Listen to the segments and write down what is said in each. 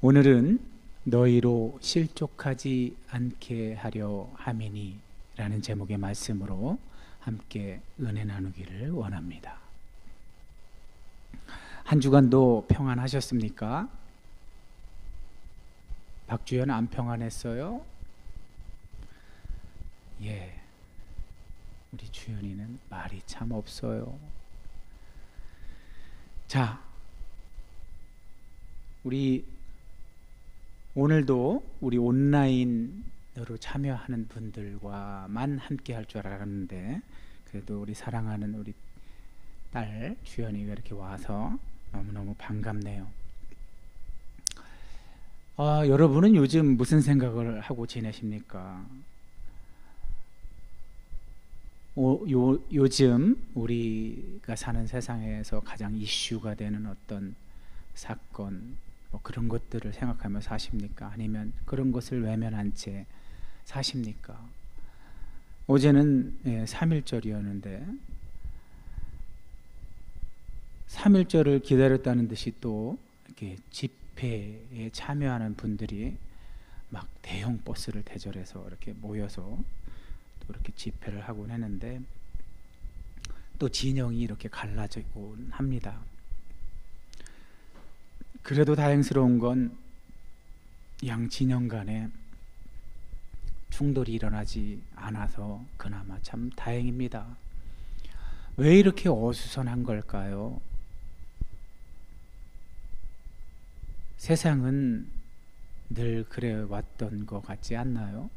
오늘은 너희로 실족하지 않게 하려 함이니 라는 제목의 말씀으로 함께 은혜 나누기를 원합니다. 한 주간도 평안하셨습니까? 박주연 안 평안했어요? 예, 우리 주연이는 말이 참 없어요. 자, 오늘도 우리 온라인으로 참여하는 분들과만 함께 할 줄 알았는데, 그래도 우리 사랑하는 우리 딸 주연이가 이렇게 와서 너무너무 반갑네요. 여러분은 요즘 무슨 생각을 하고 지내십니까? 요즘 우리가 사는 세상에서 가장 이슈가 되는 어떤 사건, 그런 것들을 생각하며 사십니까? 아니면 그런 것을 외면한 채 사십니까? 어제는 3.1절이었는데 3.1절을 기다렸다는 듯이 또 이렇게 집회에 참여하는 분들이 막 대형 버스를 대절해서 이렇게 모여서 또 이렇게 집회를 하곤 했는데, 또 진영이 이렇게 갈라지곤 합니다. 그래도 다행스러운 건 양 진영 간에 충돌이 일어나지 않아서 그나마 참 다행입니다. 왜 이렇게 어수선한 걸까요? 세상은 늘 그래 왔던 것 같지 않나요?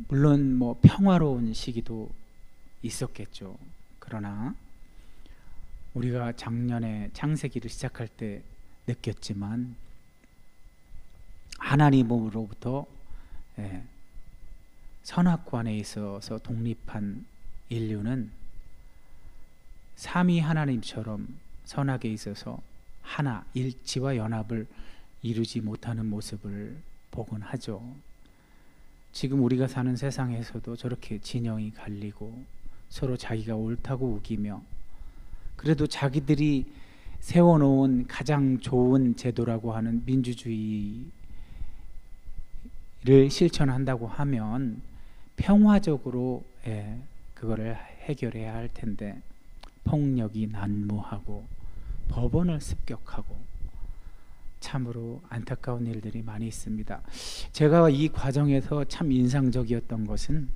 물론 평화로운 시기도 있었겠죠. 그러나 우리가 작년에 창세기를 시작할 때 느꼈지만, 하나님으로부터 선악관에 있어서 독립한 인류는 삼위 하나님처럼 선악에 있어서 하나, 일치와 연합을 이루지 못하는 모습을 보곤 하죠. 지금 우리가 사는 세상에서도 저렇게 진영이 갈리고 서로 자기가 옳다고 우기며, 그래도 자기들이 세워놓은 가장 좋은 제도라고 하는 민주주의를 실천한다고 하면 평화적으로 그거를 해결해야 할 텐데, 폭력이 난무하고 법원을 습격하고 참으로 안타까운 일들이 많이 있습니다. 제가 이 과정에서 참 인상적이었던 것은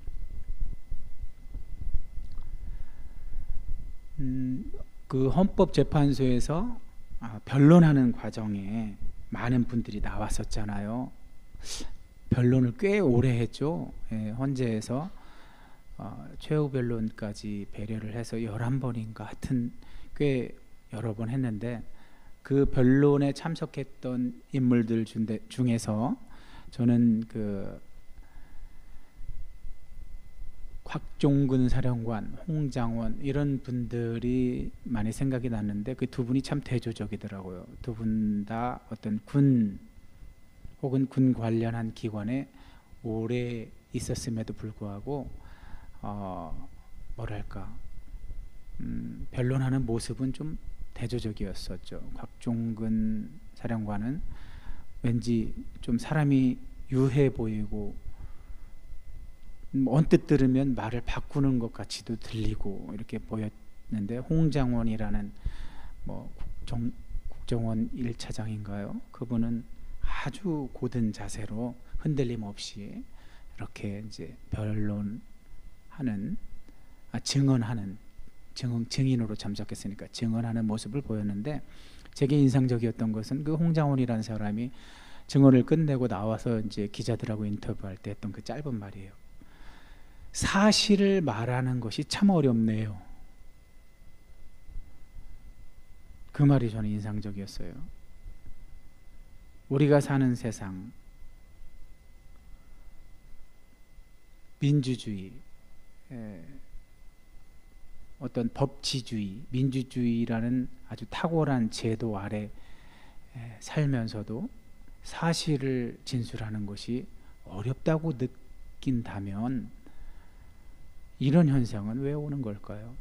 그 헌법재판소에서 변론하는 과정에 많은 분들이 나왔었잖아요. 변론을 꽤 오래 했죠. 헌재에서 최후 변론까지 배려를 해서 11번인가 하여튼 꽤 여러 번 했는데, 그 변론에 참석했던 인물들 중에서 저는 그 곽종근 사령관, 홍장원 이런 분들이 많이 생각이 났는데, 그 두 분이 참 대조적이더라고요. 두 분 다 어떤 군 혹은 군 관련한 기관에 오래 있었음에도 불구하고 변론하는 모습은 좀 대조적이었었죠. 곽종근 사령관은 왠지 좀 사람이 유해 보이고, 언뜻 들으면 말을 바꾸는 것 같이도 들리고 이렇게 보였는데, 홍장원이라는 국정원 1차장인가요? 그분은 아주 고든 자세로 흔들림 없이 이렇게 이제 변론하는, 증인으로 참석했으니까 증언하는 모습을 보였는데, 제게 인상적이었던 것은 그 홍장원이라는 사람이 증언을 끝내고 나와서 이제 기자들하고 인터뷰할 때 했던 그 짧은 말이에요. 사실을 말하는 것이 참 어렵네요. 그 말이 저는 인상적이었어요. 우리가 사는 세상, 민주주의, 어떤 법치주의, 민주주의라는 아주 탁월한 제도 아래 살면서도 사실을 진술하는 것이 어렵다고 느낀다면, 이런 현상은 왜 오는 걸까요?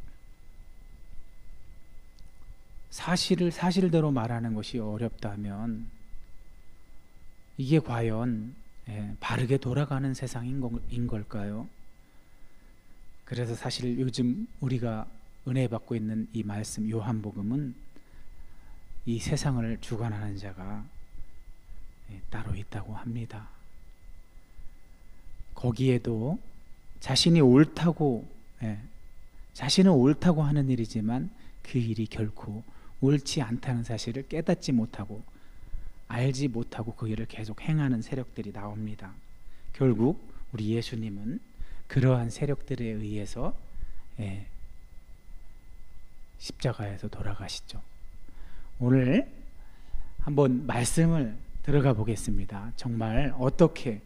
사실을 사실대로 말하는 것이 어렵다면 이게 과연 바르게 돌아가는 세상인 걸까요? 그래서 사실 요즘 우리가 은혜 받고 있는 이 말씀 요한복음은 이 세상을 주관하는 자가 따로 있다고 합니다. 거기에도 자신은 옳다고 하는 일이지만 그 일이 결코 옳지 않다는 사실을 깨닫지 못하고 알지 못하고 그 일을 계속 행하는 세력들이 나옵니다. 결국 우리 예수님은 그러한 세력들에 의해서 십자가에서 돌아가시죠. 오늘 한번 말씀을 들어가 보겠습니다. 정말 어떻게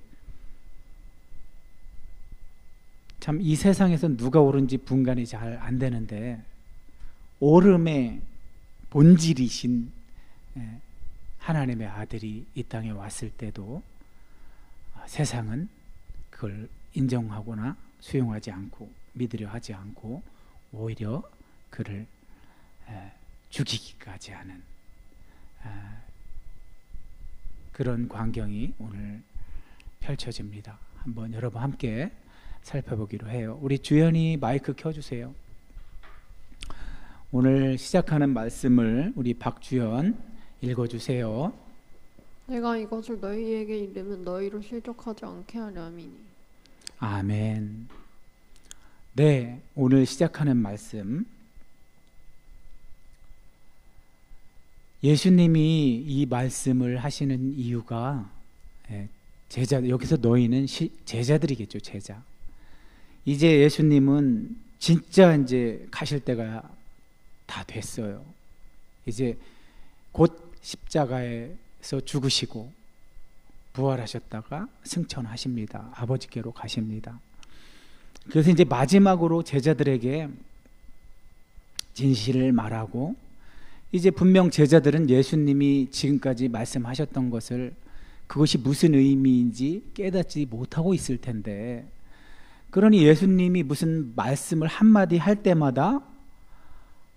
참 이 세상에서 누가 옳은지 분간이 잘 안 되는데 옳음의 본질이신 하나님의 아들이 이 땅에 왔을 때도 세상은 그걸 인정하거나 수용하지 않고 믿으려 하지 않고 오히려 그를 죽이기까지 하는 그런 광경이 오늘 펼쳐집니다. 한번 여러분 함께 살펴보기로 해요. 우리 주연이 마이크 켜주세요. 오늘 시작하는 말씀을 우리 박주연 읽어주세요. 내가 이것을 너희에게 이르면 너희로 실족하지 않게 하려니니. 아멘. 네, 오늘 시작하는 말씀, 예수님이 이 말씀을 하시는 이유가 여기서 너희는 제자들이겠죠. 제자. 이제 예수님은 진짜 이제 가실 때가 다 됐어요. 이제 곧 십자가에서 죽으시고 부활하셨다가 승천하십니다. 아버지께로 가십니다. 그래서 이제 마지막으로 제자들에게 진실을 말하고, 이제 분명 제자들은 예수님이 지금까지 말씀하셨던 것을 그것이 무슨 의미인지 깨닫지 못하고 있을 텐데, 그러니 예수님이 무슨 말씀을 한마디 할 때마다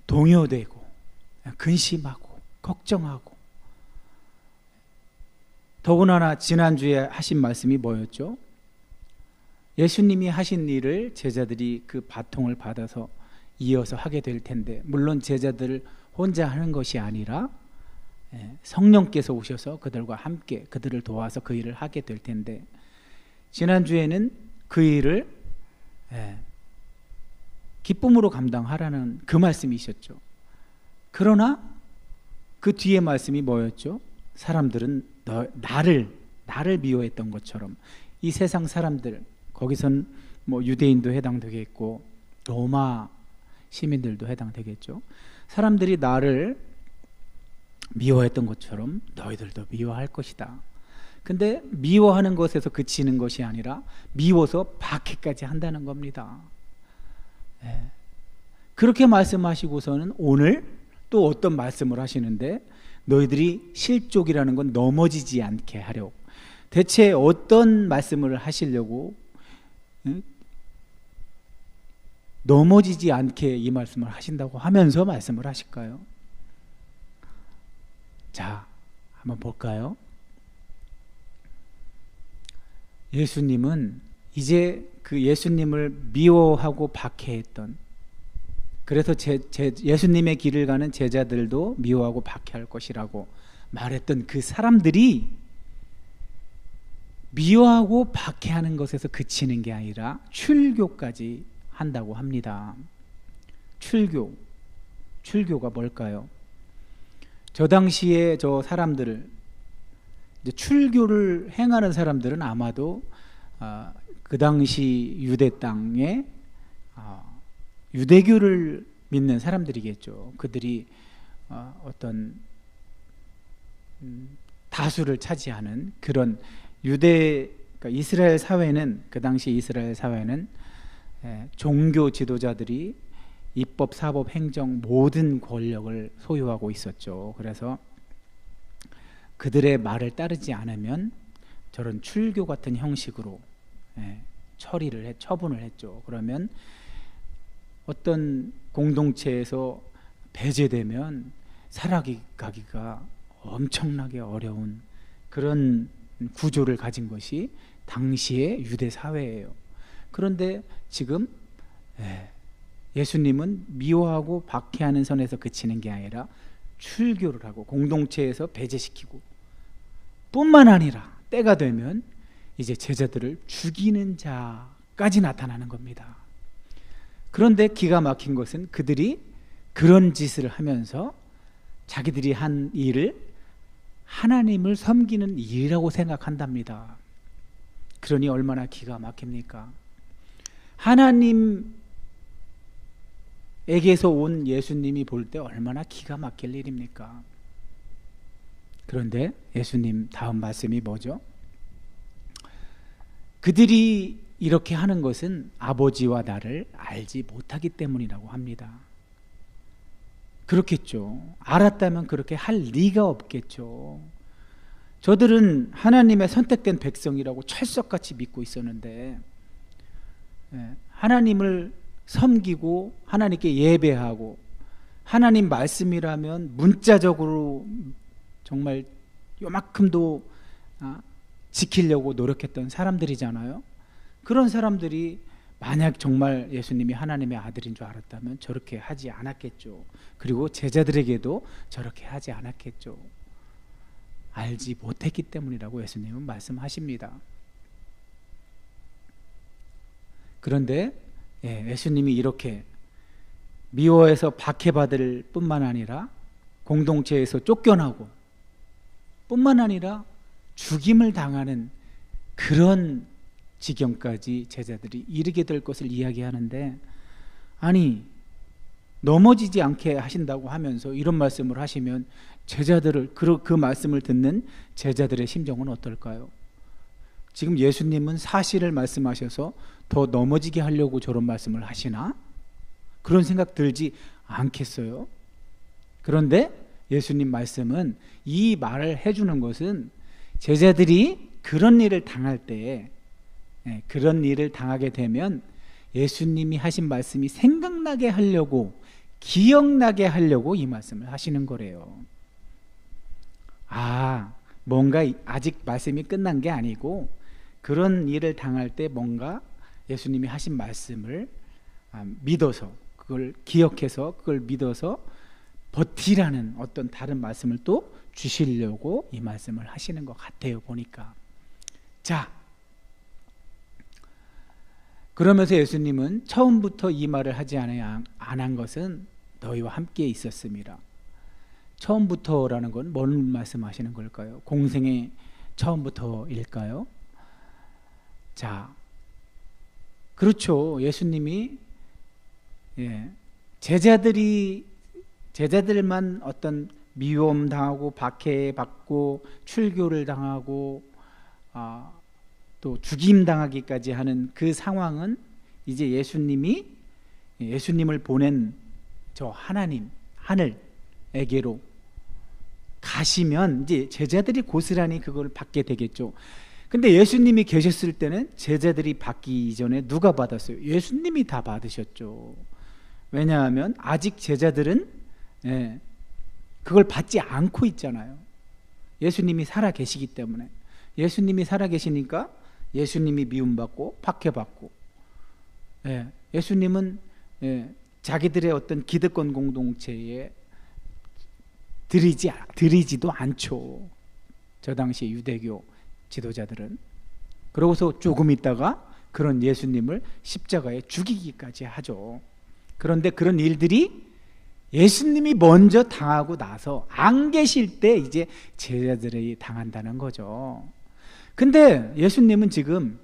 동요되고 근심하고 걱정하고, 더군다나 지난주에 하신 말씀이 뭐였죠? 예수님이 하신 일을 제자들이 그 바통을 받아서 이어서 하게 될 텐데, 물론 제자들 혼자 하는 것이 아니라 성령께서 오셔서 그들과 함께 그들을 도와서 그 일을 하게 될 텐데, 지난주에는 그 일을 기쁨으로 감당하라는 그 말씀이셨죠. 그러나 그 뒤에 말씀이 뭐였죠? 사람들은 나를 미워했던 것처럼, 이 세상 사람들, 거기선 뭐 유대인도 해당되겠고 로마 시민들도 해당되겠죠. 사람들이 나를 미워했던 것처럼 너희들도 미워할 것이다. 근데 미워하는 것에서 그치는 것이 아니라 미워서 박해까지 한다는 겁니다. 그렇게 말씀하시고서는 오늘 또 어떤 말씀을 하시는데, 너희들이 실족이라는 건 넘어지지 않게 하려고, 대체 어떤 말씀을 하시려고 넘어지지 않게 이 말씀을 하신다고 하면서 말씀을 하실까요? 자, 한번 볼까요? 예수님은 이제 그 예수님을 미워하고 박해했던, 그래서 예수님의 길을 가는 제자들도 미워하고 박해할 것이라고 말했던 그 사람들이 미워하고 박해하는 것에서 그치는 게 아니라 출교까지 한다고 합니다. 출교가 뭘까요? 저 당시에 저 사람들을, 이제 출교를 행하는 사람들은 아마도 그 당시 유대 땅에 유대교를 믿는 사람들이겠죠. 그들이 어떤 다수를 차지하는 그런 그러니까 이스라엘 사회는, 그 당시 이스라엘 사회는 종교 지도자들이 입법, 사법, 행정 모든 권력을 소유하고 있었죠. 그래서 그들의 말을 따르지 않으면 저런 출교 같은 형식으로 처분을 했죠. 그러면 어떤 공동체에서 배제되면 살아가기가 엄청나게 어려운 그런 구조를 가진 것이 당시의 유대 사회예요. 그런데 지금 예수님은 미워하고 박해하는 선에서 그치는 게 아니라 출교를 하고 공동체에서 배제시키고, 뿐만 아니라 때가 되면 이제 제자들을 죽이는 자까지 나타나는 겁니다. 그런데 기가 막힌 것은 그들이 그런 짓을 하면서 자기들이 한 일을 하나님을 섬기는 일이라고 생각한답니다. 그러니 얼마나 기가 막힙니까? 하나님에게서 온 예수님이 볼 때 얼마나 기가 막힐 일입니까? 그런데 예수님 다음 말씀이 뭐죠? 그들이 이렇게 하는 것은 아버지와 나를 알지 못하기 때문이라고 합니다. 그렇겠죠. 알았다면 그렇게 할 리가 없겠죠. 저들은 하나님의 선택된 백성이라고 철석같이 믿고 있었는데, 하나님을 섬기고 하나님께 예배하고 하나님 말씀이라면 문자적으로 정말 요만큼도 지키려고 노력했던 사람들이잖아요. 그런 사람들이 만약 정말 예수님이 하나님의 아들인 줄 알았다면 저렇게 하지 않았겠죠. 그리고 제자들에게도 저렇게 하지 않았겠죠. 알지 못했기 때문이라고 예수님은 말씀하십니다. 그런데 예수님이 이렇게 미워해서 박해받을 뿐만 아니라 공동체에서 쫓겨나고 뿐만 아니라 죽임을 당하는 그런 지경까지 제자들이 이르게 될 것을 이야기하는데, 아니 넘어지지 않게 하신다고 하면서 이런 말씀을 하시면 제자들을, 그 말씀을 듣는 제자들의 심정은 어떨까요? 지금 예수님은 사실을 말씀하셔서 더 넘어지게 하려고 저런 말씀을 하시나? 그런 생각 들지 않겠어요? 그런데 예수님 말씀은, 이 말을 해주는 것은 제자들이 그런 일을 당할 때, 그런 일을 당하게 되면 예수님이 하신 말씀이 생각나게 하려고, 기억나게 하려고 이 말씀을 하시는 거래요. 뭔가 아직 말씀이 끝난 게 아니고 그런 일을 당할 때 뭔가 예수님이 하신 말씀을 믿어서, 그걸 기억해서 그걸 믿어서 버티라는 어떤 다른 말씀을 또 주시려고 이 말씀을 하시는 것 같아요, 보니까. 자, 그러면서 예수님은 처음부터 이 말을 하지 안 한 것은 너희와 함께 있었습니다. 처음부터라는 건 뭔 말씀하시는 걸까요? 공생의 처음부터일까요? 자, 그렇죠. 예수님이 제자들만 어떤 미움 당하고 박해받고 출교를 당하고 또 죽임 당하기까지 하는 그 상황은 이제 예수님을 보낸 저 하나님, 하늘에게로 가시면 이제 제자들이 고스란히 그걸 받게 되겠죠. 근데 예수님이 계셨을 때는 제자들이 받기 이전에 누가 받았어요? 예수님이 다 받으셨죠. 왜냐하면 아직 제자들은 그걸 받지 않고 있잖아요. 예수님이 살아 계시기 때문에. 예수님이 살아 계시니까 예수님이 미움받고 박해받고, 예수님은 자기들의 어떤 기득권 공동체에 들이지도 않죠. 저 당시 유대교 지도자들은. 그러고서 조금 있다가 그런 예수님을 십자가에 죽이기까지 하죠. 그런데 그런 일들이 예수님이 먼저 당하고 나서 안 계실 때 이제 제자들이 당한다는 거죠. 근데 예수님은 지금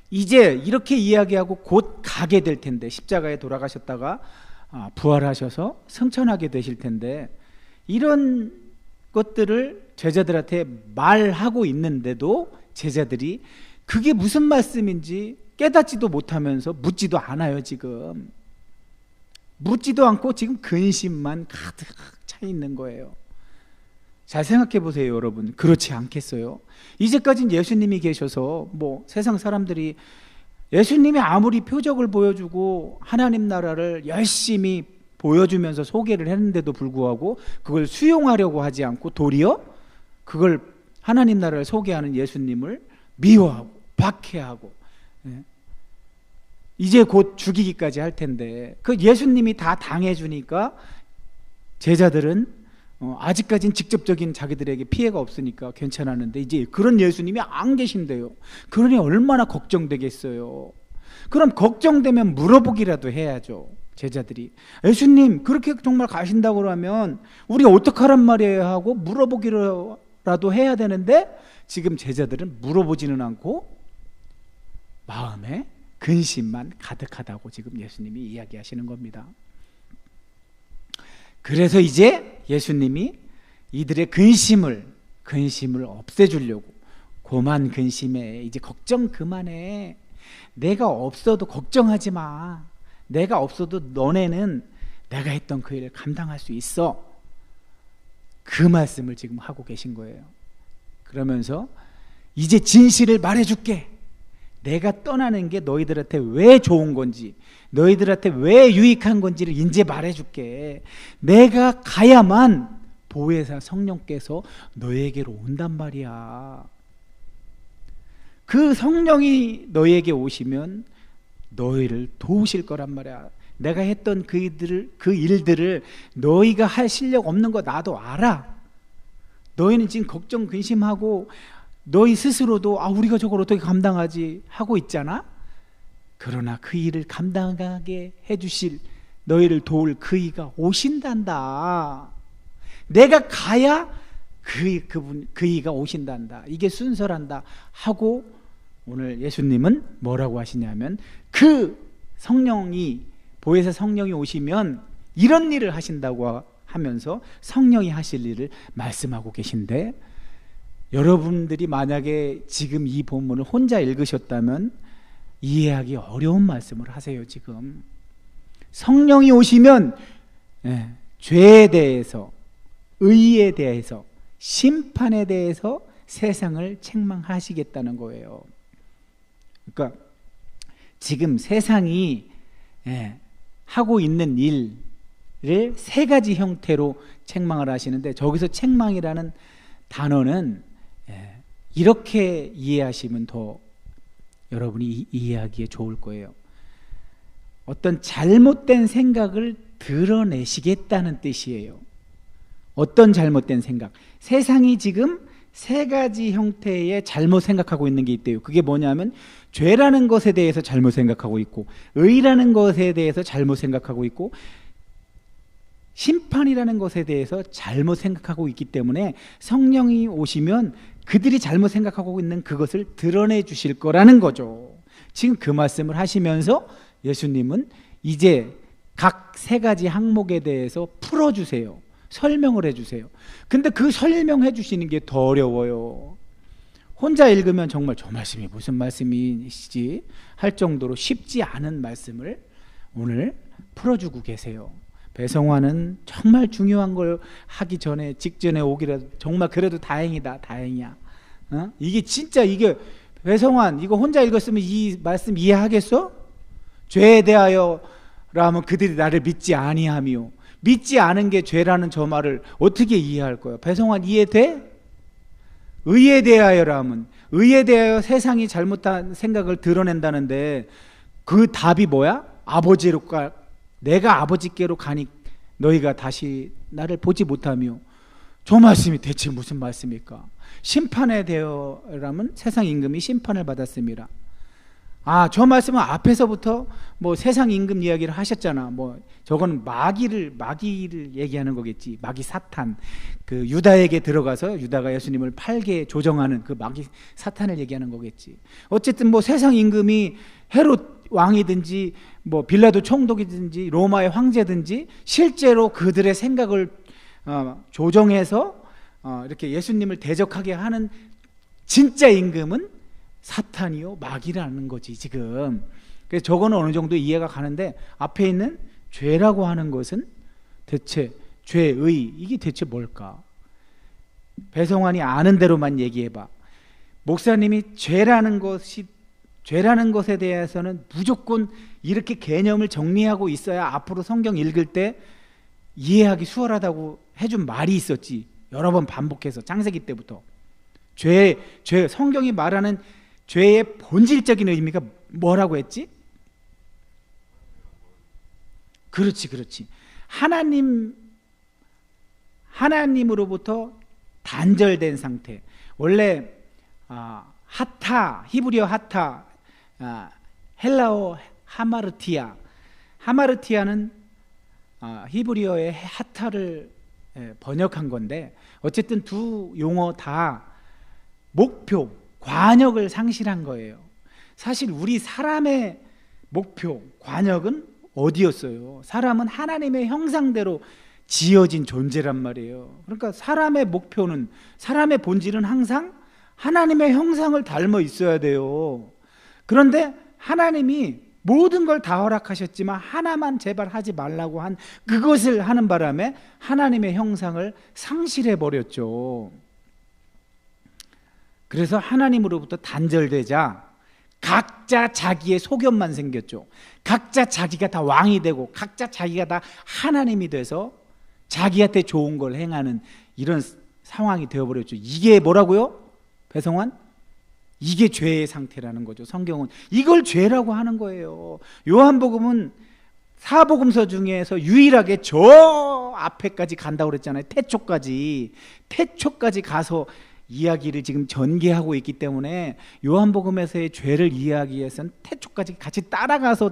이제 이렇게 이야기하고 곧 가게 될 텐데, 십자가에 돌아가셨다가 부활하셔서 승천하게 되실 텐데, 이런 것들을 제자들한테 말하고 있는데도 제자들이 그게 무슨 말씀인지 깨닫지도 못하면서 묻지도 않아요. 지금 묻지도 않고 지금 근심만 가득 차 있는 거예요. 잘 생각해 보세요, 여러분. 그렇지 않겠어요? 이제까지는 예수님이 계셔서 세상 사람들이 예수님이 아무리 표적을 보여주고 하나님 나라를 열심히 보여주면서 소개를 했는데도 불구하고 그걸 수용하려고 하지 않고 도리어 그걸 하나님 나라를 소개하는 예수님을 미워하고 박해하고, 이제 곧 죽이기까지 할 텐데 그 예수님이 다 당해주니까 제자들은 아직까지는 직접적인 자기들에게 피해가 없으니까 괜찮았는데 이제 그런 예수님이 안 계신대요. 그러니 얼마나 걱정되겠어요. 그럼 걱정되면 물어보기라도 해야죠. 제자들이 예수님 그렇게 정말 가신다고 그러면 우리 어떡하란 말이에요 하고 물어보기라도 해야 되는데 지금 제자들은 물어보지는 않고 마음에 근심만 가득하다고 지금 예수님이 이야기하시는 겁니다. 그래서 이제 예수님이 이들의 근심을 없애주려고, 고만 근심해, 이제 걱정 그만해, 내가 없어도 걱정하지 마, 내가 없어도 너네는 내가 했던 그 일을 감당할 수 있어, 그 말씀을 지금 하고 계신 거예요. 그러면서 이제 진실을 말해줄게, 내가 떠나는 게 너희들한테 왜 좋은 건지, 너희들한테 왜 유익한 건지를 이제 말해줄게. 내가 가야만 보혜사 성령께서 너에게로 온단 말이야. 그 성령이 너에게 오시면 너희를 도우실 거란 말이야. 내가 했던 그 일들을 너희가 할 실력 없는 거 나도 알아. 너희는 지금 걱정 근심하고 너희 스스로도 우리가 저걸 어떻게 감당하지 하고 있잖아. 그러나 그 일을 감당하게 해주실, 너희를 도울 그 이가 오신단다. 내가 가야 그 이가 오신단다. 이게 순서란다 하고 오늘 예수님은 뭐라고 하시냐면 그 성령이, 보혜사 성령이 오시면 이런 일을 하신다고 하면서 성령이 하실 일을 말씀하고 계신데, 여러분들이 만약에 지금 이 본문을 혼자 읽으셨다면 이해하기 어려운 말씀을 하세요. 지금 성령이 오시면 죄에 대해서, 의에 대해서, 심판에 대해서 세상을 책망하시겠다는 거예요. 그러니까 지금 세상이 하고 있는 일을 세 가지 형태로 책망을 하시는데, 저기서 책망이라는 단어는 이렇게 이해하시면 더 여러분이 이해하기에 좋을 거예요. 어떤 잘못된 생각을 드러내시겠다는 뜻이에요. 어떤 잘못된 생각? 세상이 지금 세 가지 형태의 잘못 생각하고 있는 게 있대요. 그게 뭐냐면 죄라는 것에 대해서 잘못 생각하고 있고, 의라는 것에 대해서 잘못 생각하고 있고, 심판이라는 것에 대해서 잘못 생각하고 있기 때문에 성령이 오시면 그들이 잘못 생각하고 있는 그것을 드러내 주실 거라는 거죠. 지금 그 말씀을 하시면서 예수님은 이제 각 세 가지 항목에 대해서 풀어주세요. 설명을 해주세요. 근데 그 설명해 주시는 게 더 어려워요. 혼자 읽으면 정말 저 말씀이 무슨 말씀이시지 할 정도로 쉽지 않은 말씀을 오늘 풀어주고 계세요. 배성환은 정말 중요한 걸 하기 전에, 직전에 오기라도 정말 그래도 다행이다, 다행이야. 이게 진짜, 이게 배성환 이거 혼자 읽었으면 이 말씀 이해하겠어? 죄에 대하여 라면 그들이 나를 믿지 아니하며, 믿지 않은 게 죄라는 저 말을 어떻게 이해할 거야? 배성환 이해돼? 의에 대하여라면, 의에 대하여 세상이 잘못한 생각을 드러낸다는데 그 답이 뭐야? 아버지로 내가 아버지께로 가니 너희가 다시 나를 보지 못하며. 저 말씀이 대체 무슨 말씀입니까? 심판에 대하여라면 세상 임금이 심판을 받았습니다. 저 말씀은 앞에서부터 뭐 세상 임금 이야기를 하셨잖아. 뭐 저거는 마귀를 얘기하는 거겠지. 마귀 사탄, 그 유다에게 들어가서 유다가 예수님을 팔게 조정하는 그 마귀 사탄을 얘기하는 거겠지. 어쨌든 뭐 세상 임금이 헤롯 왕이든지 뭐 빌라도 총독이든지 로마의 황제든지 실제로 그들의 생각을 조정해서 이렇게 예수님을 대적하게 하는 진짜 임금은 사탄이요 마귀라는 거지 지금. 그래서 저거는 어느 정도 이해가 가는데, 앞에 있는 죄라고 하는 것은 대체 죄의, 이게 대체 뭘까? 배성환이 아는 대로만 얘기해봐. 목사님이 죄라는 것에 대해서는 무조건 이렇게 개념을 정리하고 있어야 앞으로 성경 읽을 때 이해하기 수월하다고 해준 말이 있었지. 여러 번 반복해서 창세기 때부터. 죄 성경이 말하는 죄의 본질적인 의미가 뭐라고 했지? 그렇지. 하나님으로부터 단절된 상태. 원래 하타, 히브리어 하타, 헬라어 하마르티아는 히브리어의 하타를 번역한 건데, 어쨌든 두 용어 다 목표, 관역을 상실한 거예요. 사실 우리 사람의 목표, 관역은 어디였어요? 사람은 하나님의 형상대로 지어진 존재란 말이에요. 그러니까 사람의 목표는, 사람의 본질은 항상 하나님의 형상을 닮아 있어야 돼요. 그런데 하나님이 모든 걸 다 허락하셨지만 하나만 제발 하지 말라고 한 그것을 하는 바람에 하나님의 형상을 상실해 버렸죠. 그래서 하나님으로부터 단절되자 각자 자기의 소견만 생겼죠. 각자 자기가 다 왕이 되고 각자 자기가 다 하나님이 돼서 자기한테 좋은 걸 행하는 이런 상황이 되어버렸죠. 이게 뭐라고요? 배성환? 이게 죄의 상태라는 거죠. 성경은 이걸 죄라고 하는 거예요. 요한복음은 사복음서 중에서 유일하게 저 앞에까지 간다고 그랬잖아요. 태초까지 가서 이야기를 지금 전개하고 있기 때문에 요한복음에서의 죄를 이해하기 위해서는 태초까지 같이 따라가서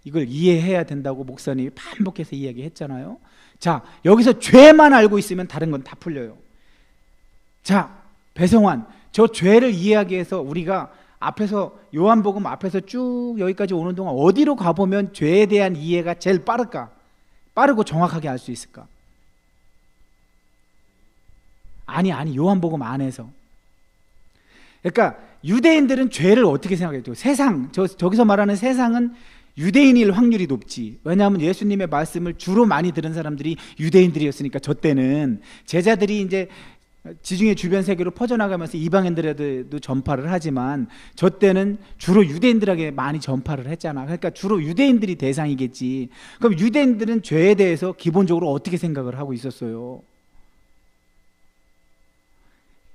이걸 이해해야 된다고 목사님이 반복해서 이야기했잖아요. 자, 여기서 죄만 알고 있으면 다른 건 다 풀려요. 자, 배성환, 저 죄를 이해하기 위해서 우리가 앞에서 요한복음 앞에서 쭉 여기까지 오는 동안 어디로 가보면 죄에 대한 이해가 제일 빠를까? 빠르고 정확하게 알 수 있을까? 아니 요한복음 안에서. 그러니까 유대인들은 죄를 어떻게 생각해요? 저기서 말하는 세상은 유대인일 확률이 높지. 왜냐하면 예수님의 말씀을 주로 많이 들은 사람들이 유대인들이었으니까. 저 때는 제자들이 이제 지중해 주변 세계로 퍼져나가면서 이방인들에도 전파를 하지만 저 때는 주로 유대인들에게 많이 전파를 했잖아. 그러니까 주로 유대인들이 대상이겠지. 그럼 유대인들은 죄에 대해서 기본적으로 어떻게 생각을 하고 있었어요?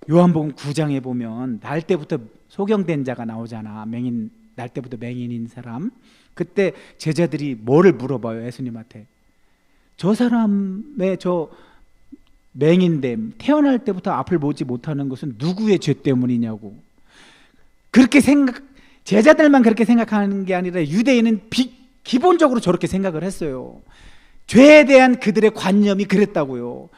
요한복음 9장에 보면 날 때부터 소경된 자가 나오잖아. 날 때부터 맹인인 사람. 그때 제자들이 뭐를 물어봐요? 예수님한테. 저 사람의 저 맹인됨, 태어날 때부터 앞을 보지 못하는 것은 누구의 죄 때문이냐고. 제자들만 그렇게 생각하는 게 아니라 유대인은 기본적으로 저렇게 생각을 했어요. 죄에 대한 그들의 관념이 그랬다고요.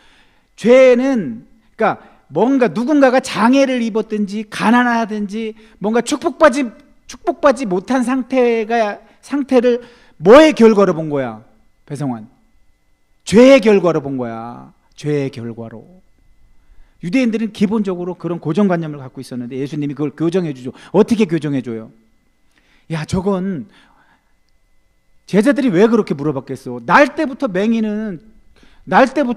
죄는 그러니까 뭔가 누군가가 장애를 입었든지 가난하든지 뭔가 축복받지 못한 상태를 뭐의 결과로 본 거야? 배성환, 죄의 결과로 본 거야. 죄의 결과로. 유대인들은 기본적으로 그런 고정관념을 갖고 있었는데 예수님이 그걸 교정해 주죠. 어떻게 교정해 줘요? 야, 저건 제자들이 왜 그렇게 물어봤겠어? 날 때부터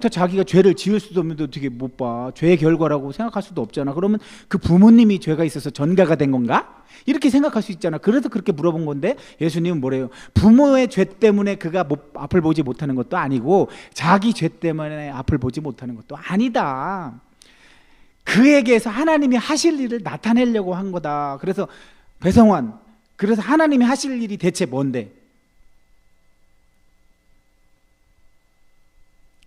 자기가 죄를 지을 수도 없는데 어떻게 못 봐? 죄의 결과라고 생각할 수도 없잖아. 그러면 그 부모님이 죄가 있어서 전가가 된 건가? 이렇게 생각할 수 있잖아. 그래서 그렇게 물어본 건데 예수님은 뭐래요? 부모의 죄 때문에 그가 앞을 보지 못하는 것도 아니고 자기 죄 때문에 앞을 보지 못하는 것도 아니다. 그에게서 하나님이 하실 일을 나타내려고 한 거다. 그래서 배성환, 그래서 하나님이 하실 일이 대체 뭔데?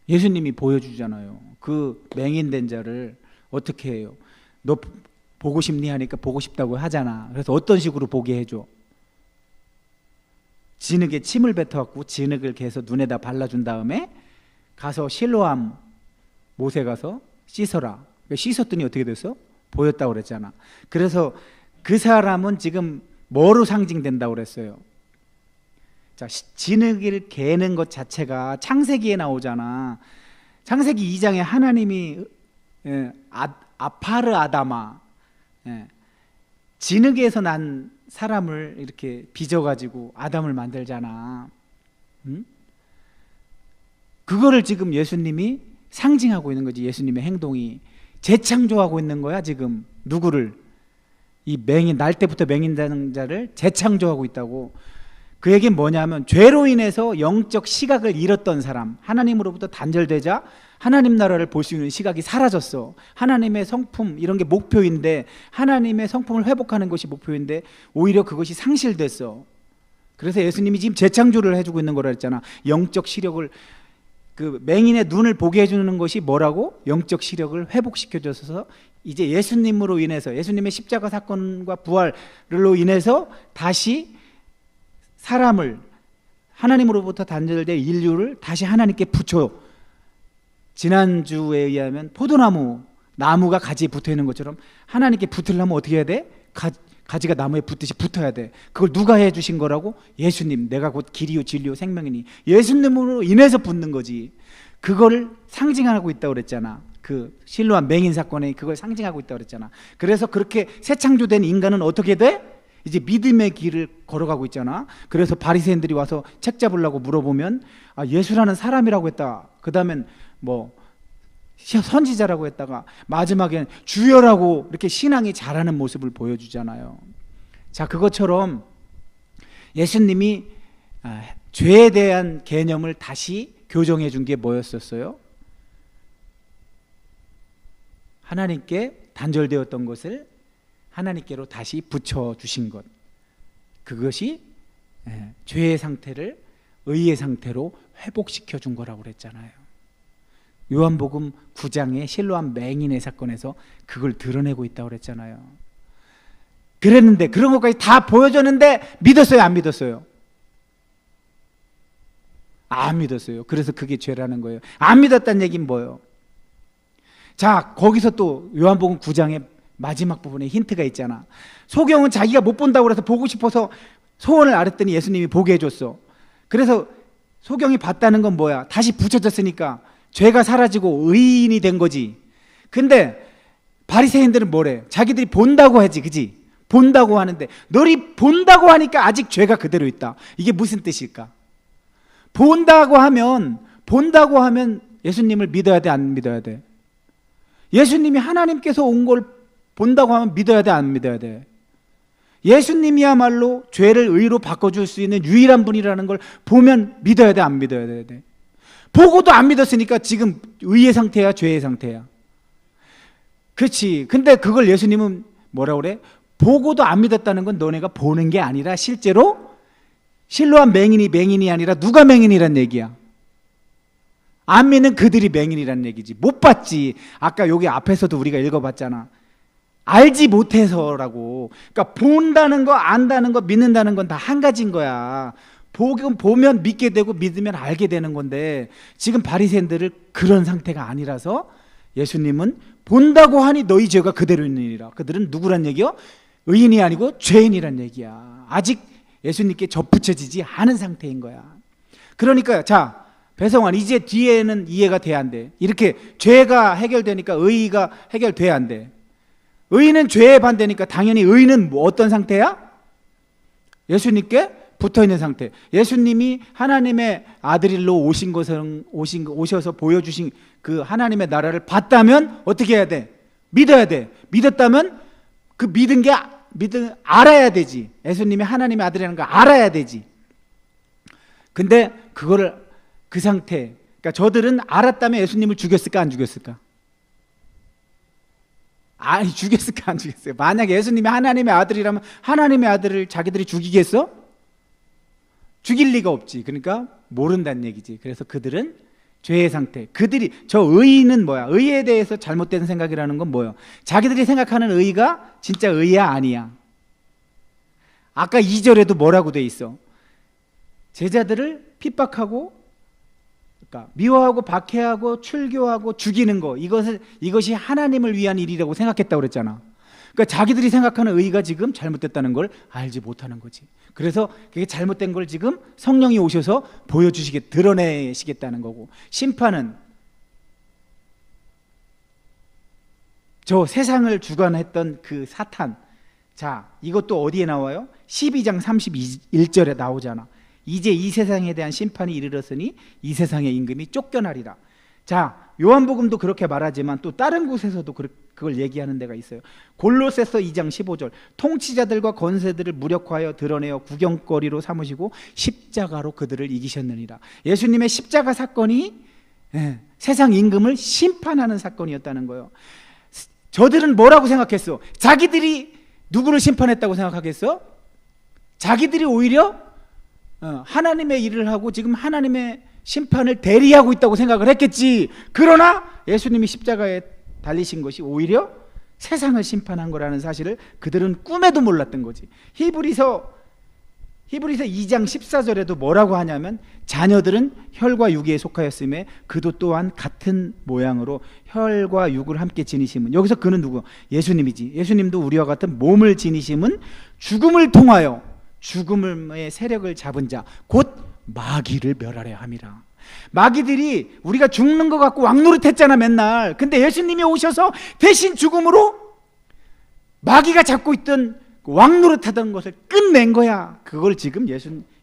예수님이 보여주잖아요. 그 맹인된 자를 어떻게 해요? 너 보고 싶니? 하니까 보고 싶다고 하잖아. 그래서 어떤 식으로 보게 해줘? 진흙에 침을 뱉어갖고 진흙을 개서 눈에다 발라준 다음에 가서 실로암 못에 가서 씻어라. 씻었더니 어떻게 됐어? 보였다고 그랬잖아. 그래서 그 사람은 지금 뭐로 상징된다고 그랬어요? 자, 진흙을 개는 것 자체가 창세기에 나오잖아. 창세기 2장에 하나님이 아파르 아다마, 진흙에서 난 사람을 이렇게 빚어가지고 아담을 만들잖아. 응? 그거를 지금 예수님이 상징하고 있는 거지. 예수님의 행동이 재창조하고 있는 거야. 지금 누구를? 이 날 때부터 맹인된 자를 재창조하고 있다고. 그에게 뭐냐면 죄로 인해서 영적 시각을 잃었던 사람, 하나님으로부터 단절되자 하나님 나라를 볼 수 있는 시각이 사라졌어. 하나님의 성품 이런 게 목표인데, 하나님의 성품을 회복하는 것이 목표인데 오히려 그것이 상실됐어. 그래서 예수님이 지금 재창조를 해주고 있는 거라 했잖아. 영적 시력을, 그 맹인의 눈을 보게 해주는 것이 뭐라고? 영적 시력을 회복시켜줘서 이제 예수님으로 인해서, 예수님의 십자가 사건과 부활로 인해서 다시 사람을, 하나님으로부터 단절된 인류를 다시 하나님께 붙여. 지난주에 의하면 나무가 가지에 붙어있는 것처럼 하나님께 붙으려면 어떻게 해야 돼? 가지가 나무에 붙듯이 붙어야 돼. 그걸 누가 해주신 거라고? 예수님. 내가 곧 길이요 진리요 생명이니. 예수님으로 인해서 붙는 거지. 그걸 상징하고 있다고 그랬잖아. 그 실로암 맹인 사건에 그걸 상징하고 있다고 그랬잖아. 그래서 그렇게 새 창조된 인간은 어떻게 돼? 이제 믿음의 길을 걸어가고 있잖아. 그래서 바리새인들이 와서 책 잡으려고 물어보면 예수라는 사람이라고 했다. 그 다음엔 뭐 선지자라고 했다가 마지막엔 주여라고 이렇게 신앙이 자라는 모습을 보여주잖아요. 자, 그것처럼 예수님이 죄에 대한 개념을 다시 교정해 준 게 뭐였었어요? 하나님께 단절되었던 것을 하나님께로 다시 붙여주신 것, 그것이 죄의 상태를 의의 상태로 회복시켜 준 거라고 그랬잖아요. 요한복음 9장의 실로암 맹인의 사건에서 그걸 드러내고 있다고 그랬잖아요. 그랬는데, 그런 것까지 다 보여줬는데 믿었어요, 안 믿었어요? 안 믿었어요. 그래서 그게 죄라는 거예요. 안 믿었다는 얘기는 뭐예요? 자, 거기서 또 요한복음 9장의 마지막 부분에 힌트가 있잖아. 소경은 자기가 못 본다고 그래서 보고 싶어서 소원을 아랬더니 예수님이 보게 해줬어. 그래서 소경이 봤다는 건 뭐야? 다시 붙여졌으니까 죄가 사라지고 의인이 된 거지. 근데 바리새인들은 뭐래? 자기들이 본다고 하지, 그지? 본다고 하는데, 너희 본다고 하니까 아직 죄가 그대로 있다. 이게 무슨 뜻일까? 본다고 하면 예수님을 믿어야 돼, 안 믿어야 돼? 예수님이 하나님께서 온 걸 본다고 하면 믿어야 돼, 안 믿어야 돼? 예수님이야말로 죄를 의로 바꿔줄 수 있는 유일한 분이라는 걸 보면 믿어야 돼, 안 믿어야 돼? 보고도 안 믿었으니까 지금 의의 상태야, 죄의 상태야? 그렇지. 근데 그걸 예수님은 뭐라 그래? 보고도 안 믿었다는 건 너네가 보는 게 아니라 실제로 실로암 맹인이 아니라 누가 맹인이란 얘기야? 안 믿는 그들이 맹인이란 얘기지. 못 봤지. 아까 여기 앞에서도 우리가 읽어봤잖아. 알지 못해서라고. 그러니까 본다는 거, 안다는 거, 믿는다는 건 다 한 가지인 거야. 보면 믿게 되고 믿으면 알게 되는 건데, 지금 바리새인들은 그런 상태가 아니라서 예수님은 본다고 하니 너희 죄가 그대로 있느니라. 그들은 누구란 얘기요? 의인이 아니고 죄인이란 얘기야. 아직 예수님께 접붙여지지 않은 상태인 거야. 그러니까 자, 배성환, 이제 뒤에는 이해가 돼야 안 돼. 이렇게 죄가 해결되니까 의의가 해결돼야 안 돼. 의의는 죄의 반대니까 당연히 의의는 뭐 어떤 상태야? 예수님께 붙어있는 상태. 예수님이 하나님의 아들로 오셔서 보여주신 그 하나님의 나라를 봤다면 어떻게 해야 돼? 믿어야 돼. 믿었다면 그 알아야 되지. 예수님이 하나님의 아들이라는 걸 알아야 되지. 근데 그거를 그 상태, 그러니까 저들은 알았다면 예수님을 죽였을까, 안 죽였을까? 아니, 죽였을까, 안 죽였어요? 만약에 예수님이 하나님의 아들이라면 하나님의 아들을 자기들이 죽이겠어? 죽일 리가 없지. 그러니까 모른다는 얘기지. 그래서 그들은 죄의 상태. 저 의의는 뭐야? 의의에 대해서 잘못된 생각이라는 건 뭐야? 자기들이 생각하는 의의가 진짜 의의야, 아니야? 아까 2절에도 뭐라고 돼 있어? 제자들을 핍박하고, 그러니까 미워하고 박해하고 출교하고 죽이는 거, 이것이 하나님을 위한 일이라고 생각했다고 그랬잖아. 그러니까 자기들이 생각하는 의의가 지금 잘못됐다는 걸 알지 못하는 거지. 그래서 그게 잘못된 걸 지금 성령이 오셔서 드러내시겠다는 거고, 심판은 저 세상을 주관했던 그 사탄. 자, 이것도 어디에 나와요? 12장 31절에 나오잖아. 이제 이 세상에 대한 심판이 이르렀으니 이 세상의 임금이 쫓겨나리라. 자, 요한복음도 그렇게 말하지만 또 다른 곳에서도 그걸 얘기하는 데가 있어요. 골로새서 2장 15절, 통치자들과 권세들을 무력화하여 드러내어 구경거리로 삼으시고 십자가로 그들을 이기셨느니라. 예수님의 십자가 사건이 세상 임금을 심판하는 사건이었다는 거예요. 저들은 뭐라고 생각했어? 자기들이 누구를 심판했다고 생각하겠어? 자기들이 오히려 하나님의 일을 하고 지금 하나님의 심판을 대리하고 있다고 생각을 했겠지. 그러나 예수님이 십자가에 달리신 것이 오히려 세상을 심판한 거라는 사실을 그들은 꿈에도 몰랐던 거지. 히브리서 2장 14절에도 뭐라고 하냐면, 자녀들은 혈과 육에 속하였음에 그도 또한 같은 모양으로 혈과 육을 함께 지니심은, 여기서 그는 누구? 예수님이지. 예수님도 우리와 같은 몸을 지니심은 죽음을 통하여 죽음의 세력을 잡은 자 곧 마귀를 멸하려 함이라. 마귀들이 우리가 죽는 것 같고 왕노릇했잖아 맨날. 근데 예수님이 오셔서 대신 죽음으로 마귀가 잡고 있던 왕노릇하던 것을 끝낸 거야. 그걸 지금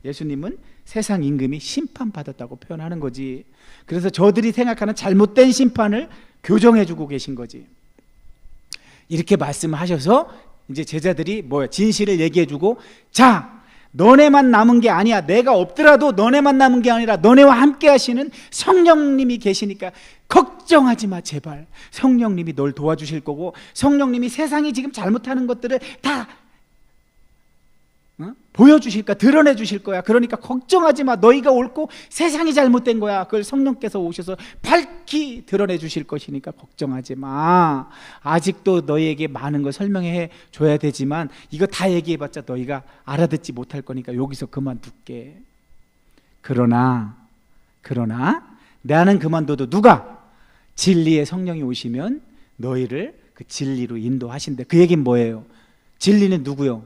예수님은 세상 임금이 심판받았다고 표현하는 거지. 그래서 저들이 생각하는 잘못된 심판을 교정해주고 계신 거지. 이렇게 말씀하셔서 이제 제자들이 진실을 얘기해주고, 자, 너네만 남은 게 아니야. 내가 없더라도 너네만 남은 게 아니라 너네와 함께 하시는 성령님이 계시니까 걱정하지 마 제발. 성령님이 널 도와주실 거고, 성령님이 세상이 지금 잘못하는 것들을 다 보여주실 거야. 드러내 주실 거야. 그러니까 걱정하지 마. 너희가 옳고 세상이 잘못된 거야. 그걸 성령께서 오셔서 밝히 드러내 주실 것이니까 걱정하지 마. 아직도 너희에게 많은 걸 설명해 줘야 되지만 이거 다 얘기해봤자 너희가 알아듣지 못할 거니까 여기서 그만둘게. 그러나 나는 그만둬도 누가? 진리의 성령이 오시면 너희를 그 진리로 인도하신대. 그 얘기는 뭐예요? 진리는 누구요?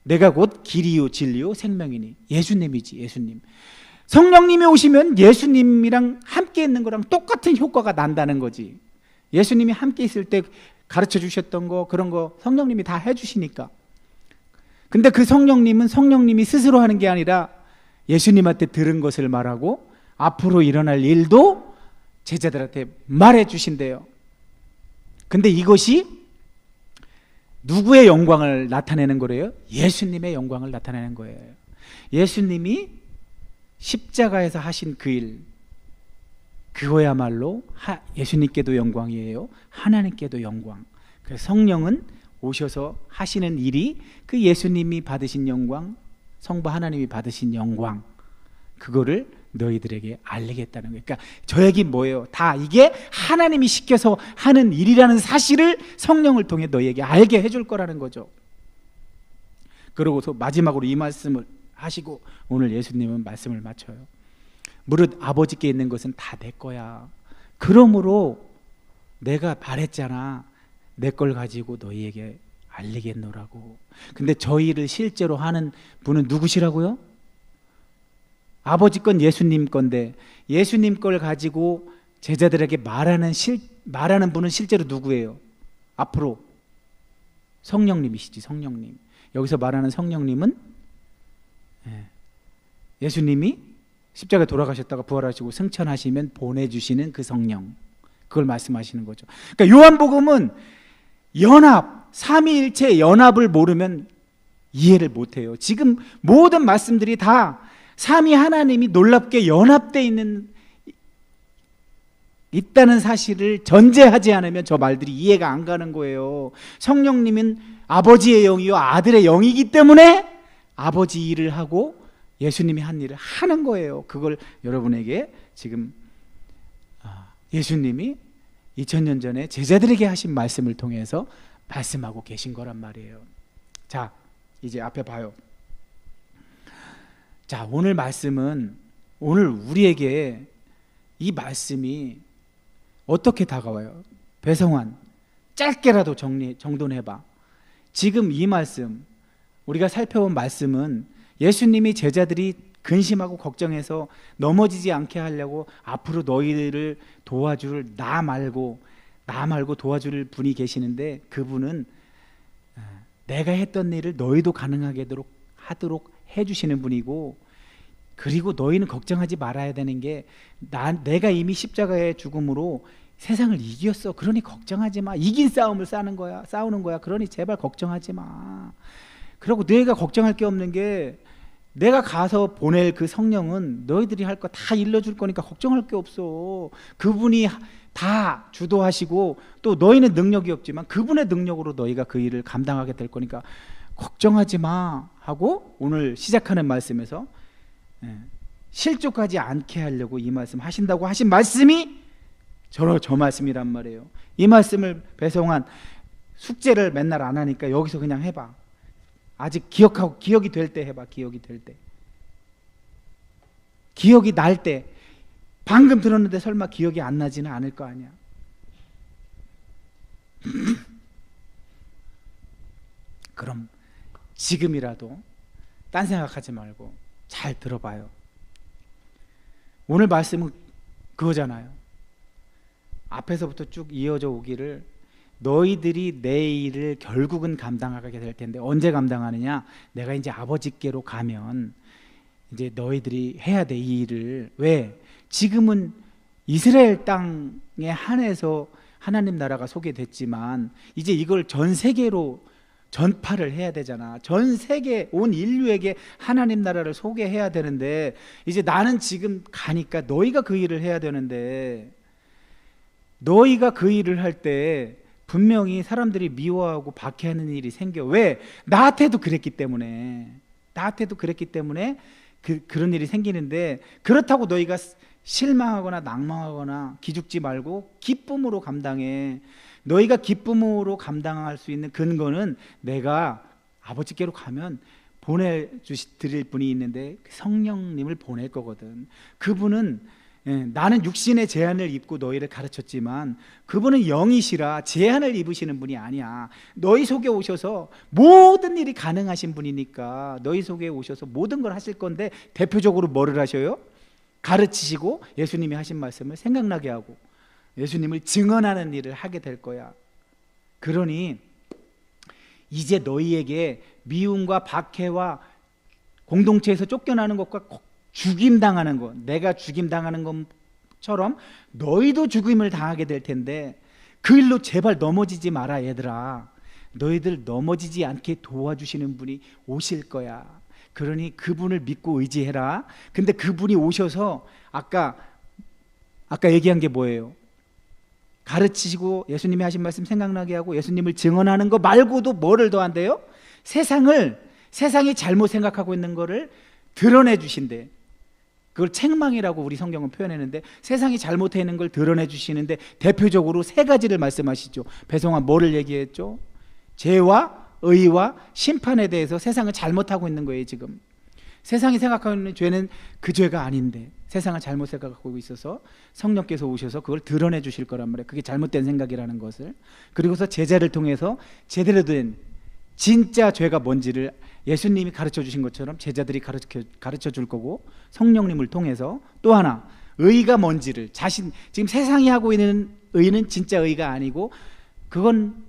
내가 곧 길이요 진리요 생명이니. 예수님이지. 예수님. 성령님이 오시면 예수님이랑 함께 있는 거랑 똑같은 효과가 난다는 거지. 예수님이 함께 있을 때 가르쳐 주셨던 거, 그런 거 성령님이 다 해주시니까. 근데 그 성령님은 성령님이 스스로 하는 게 아니라 예수님한테 들은 것을 말하고 앞으로 일어날 일도 제자들한테 말해 주신대요. 근데 이것이 누구의 영광을 나타내는 거래요? 예수님의 영광을 나타내는 거예요. 예수님이 십자가에서 하신 그 일, 그거야말로 예수님께도 영광이에요. 하나님께도 영광. 그래서 성령은 오셔서 하시는 일이 그 예수님이 받으신 영광, 성부 하나님이 받으신 영광, 그거를 너희들에게 알리겠다는 거예요. 그러니까 저 얘기 뭐예요? 다 이게 하나님이 시켜서 하는 일이라는 사실을 성령을 통해 너희에게 알게 해줄 거라는 거죠. 그러고서 마지막으로 이 말씀을 하시고 오늘 예수님은 말씀을 마쳐요. 무릇 아버지께 있는 것은 다 내 거야. 그러므로 내가 말했잖아. 내 걸 가지고 너희에게 알리겠노라고. 근데 저 일을 실제로 하는 분은 누구시라고요? 아버지 건 예수님 건데 예수님 걸 가지고 제자들에게 말하는 분은 실제로 누구예요? 앞으로 성령님이시지. 성령님. 여기서 말하는 성령님은 예수님이 십자가에 돌아가셨다가 부활하시고 승천하시면 보내주시는 그 성령, 그걸 말씀하시는 거죠. 그러니까 요한복음은 연합, 삼위일체 연합을 모르면 이해를 못해요. 지금 모든 말씀들이 다 삼위 하나님이 놀랍게 연합되어 있다는 사실을 전제하지 않으면 저 말들이 이해가 안 가는 거예요. 성령님은 아버지의 영이요 아들의 영이기 때문에 아버지 일을 하고 예수님이 한 일을 하는 거예요. 그걸 여러분에게 지금 예수님이 2000년 전에 제자들에게 하신 말씀을 통해서 말씀하고 계신 거란 말이에요. 자, 이제 앞에 봐요. 자, 오늘 말씀은, 오늘 우리에게 이 말씀이 어떻게 다가와요? 배성환, 짧게라도 정돈해봐. 지금 이 말씀, 우리가 살펴본 말씀은 예수님이 제자들이 근심하고 걱정해서 넘어지지 않게 하려고 앞으로 너희들을 도와줄 나 말고 도와줄 분이 계시는데, 그분은 내가 했던 일을 너희도 가능하게 하도록 해주시는 분이고, 그리고 너희는 걱정하지 말아야 되는 게 내가 이미 십자가의 죽음으로 세상을 이겼어. 그러니 걱정하지 마. 이긴 싸움을 싸우는 거야. 그러니 제발 걱정하지 마. 그리고 너희가 걱정할 게 없는 게 내가 가서 보낼 그 성령은 너희들이 할 거 다 일러줄 거니까 걱정할 게 없어. 그분이 다 주도하시고 또 너희는 능력이 없지만 그분의 능력으로 너희가 그 일을 감당하게 될 거니까 걱정하지 마 하고 오늘 시작하는 말씀에서 실족하지 않게 하려고 이 말씀 하신다고 하신 말씀이 저 말씀이란 말이에요. 이 말씀을 배송한 숙제를 맨날 안 하니까 여기서 그냥 해봐. 아직 기억이 될 때 해봐. 기억이 될 때, 기억이 날 때. 방금 들었는데 설마 기억이 안 나지는 않을 거 아니야. 그럼 지금이라도 딴 생각하지 말고 잘 들어봐요. 오늘 말씀은 그거잖아요. 앞에서부터 쭉 이어져 오기를 너희들이 내 일을 결국은 감당하게 될 텐데 언제 감당하느냐? 내가 이제 아버지께로 가면 이제 너희들이 해야 돼, 이 일을. 왜? 지금은 이스라엘 땅에 한해서 하나님 나라가 소개됐지만 이제 이걸 전 세계로 전파를 해야 되잖아. 전 세계 온 인류에게 하나님 나라를 소개해야 되는데 이제 나는 지금 가니까 너희가 그 일을 해야 되는데 너희가 그 일을 할 때 분명히 사람들이 미워하고 박해하는 일이 생겨. 왜? 나한테도 그랬기 때문에 그런 일이 생기는데 그렇다고 너희가 실망하거나 낭망하거나 기죽지 말고 기쁨으로 감당해. 너희가 기쁨으로 감당할 수 있는 근거는 내가 아버지께로 가면 보내드릴 분이 있는데 성령님을 보낼 거거든. 그분은 나는 육신의 제한을 입고 너희를 가르쳤지만 그분은 영이시라 제한을 입으시는 분이 아니야. 너희 속에 오셔서 모든 일이 가능하신 분이니까 너희 속에 오셔서 모든 걸 하실 건데 대표적으로 뭐를 하셔요? 가르치시고 예수님이 하신 말씀을 생각나게 하고 예수님을 증언하는 일을 하게 될 거야. 그러니 이제 너희에게 미움과 박해와 공동체에서 쫓겨나는 것과 죽임당하는 것, 내가 죽임당하는 것처럼 너희도 죽임을 당하게 될 텐데 그 일로 제발 넘어지지 마라. 얘들아, 너희들 넘어지지 않게 도와주시는 분이 오실 거야. 그러니 그분을 믿고 의지해라. 근데 그분이 오셔서 아까 얘기한 게 뭐예요? 가르치시고 예수님이 하신 말씀 생각나게 하고 예수님을 증언하는 거 말고도 뭐를 더 한대요? 세상이 잘못 생각하고 있는 거를 드러내 주신대. 그걸 책망이라고 우리 성경은 표현했는데 세상이 잘못해 있는 걸 드러내 주시는데 대표적으로 세 가지를 말씀하시죠. 배송아 뭐를 얘기했죠? 죄와 의와 심판에 대해서 세상은 잘못하고 있는 거예요. 지금 세상이 생각하고 있는 죄는 그 죄가 아닌데 세상을 잘못 생각하고 있어서 성령께서 오셔서 그걸 드러내 주실 거란 말이에요. 그게 잘못된 생각이라는 것을. 그리고서 제자를 통해서 제대로 된 진짜 죄가 뭔지를 예수님이 가르쳐 주신 것처럼 제자들이 가르쳐 줄 거고, 성령님을 통해서 또 하나 의가 뭔지를 지금 세상이 하고 있는 의는 진짜 의가 아니고 그건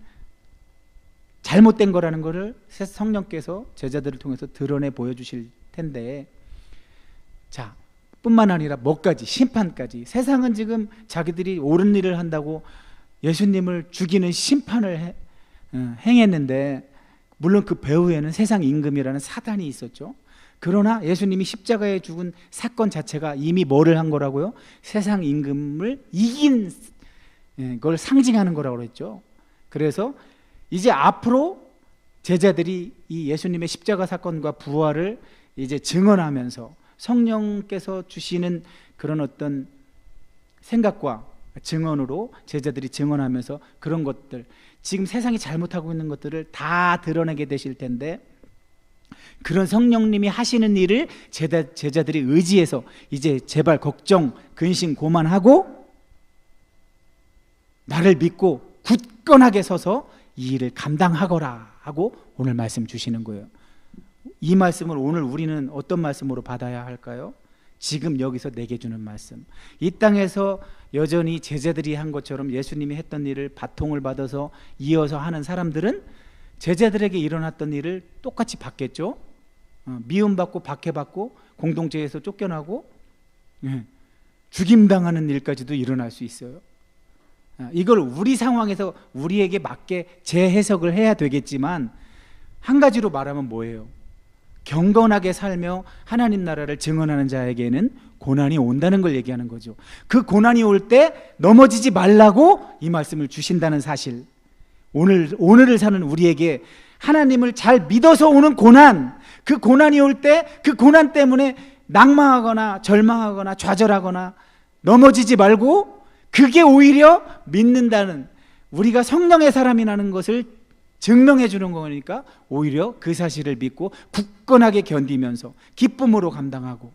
잘못된 거라는 것을 성령께서 제자들을 통해서 드러내 보여주실 텐데, 자, 뿐만 아니라 뭐까지? 심판까지. 세상은 지금 자기들이 옳은 일을 한다고 예수님을 죽이는 심판을 행했는데, 물론 그 배후에는 세상 임금이라는 사단이 있었죠. 그러나 예수님이 십자가에 죽은 사건 자체가 이미 뭐를 한 거라고요? 세상 임금을 이긴 걸 상징하는 거라고 그랬죠. 그래서 이제 앞으로 제자들이 이 예수님의 십자가 사건과 부활을 이제 증언하면서 성령께서 주시는 그런 어떤 생각과 증언으로 제자들이 증언하면서 그런 것들, 지금 세상이 잘못하고 있는 것들을 다 드러내게 되실 텐데, 그런 성령님이 하시는 일을 제자들이 의지해서 이제 제발 걱정, 근심, 고만하고 나를 믿고 굳건하게 서서 이 일을 감당하거라 하고 오늘 말씀 주시는 거예요. 이 말씀을 오늘 우리는 어떤 말씀으로 받아야 할까요? 지금 여기서 내게 주는 말씀. 이 땅에서 여전히 제자들이 한 것처럼 예수님이 했던 일을 바통을 받아서 이어서 하는 사람들은 제자들에게 일어났던 일을 똑같이 받겠죠. 미움받고 박해받고 공동체에서 쫓겨나고 죽임당하는 일까지도 일어날 수 있어요. 이걸 우리 상황에서 우리에게 맞게 재해석을 해야 되겠지만 한 가지로 말하면 뭐예요? 경건하게 살며 하나님 나라를 증언하는 자에게는 고난이 온다는 걸 얘기하는 거죠. 그 고난이 올 때 넘어지지 말라고 이 말씀을 주신다는 사실, 오늘을 사는 우리에게 하나님을 잘 믿어서 오는 고난, 그 고난이 올 때 그 고난 때문에 낙망하거나 절망하거나 좌절하거나 넘어지지 말고, 그게 오히려 믿는다는, 우리가 성령의 사람이라는 것을 증명해 주는 거니까 오히려 그 사실을 믿고 굳건하게 견디면서 기쁨으로 감당하고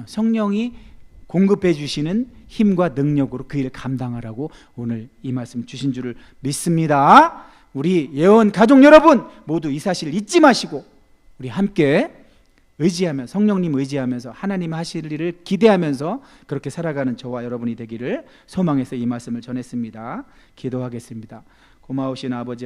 성령이 공급해 주시는 힘과 능력으로 그 일을 감당하라고 오늘 이 말씀 주신 줄을 믿습니다. 우리 예원 가족 여러분 모두 이 사실 잊지 마시고 우리 함께 의지하며, 성령님 의지하면서 하나님 하실 일을 기대하면서 그렇게 살아가는 저와 여러분이 되기를 소망해서 이 말씀을 전했습니다. 기도하겠습니다. 고마우신 아버지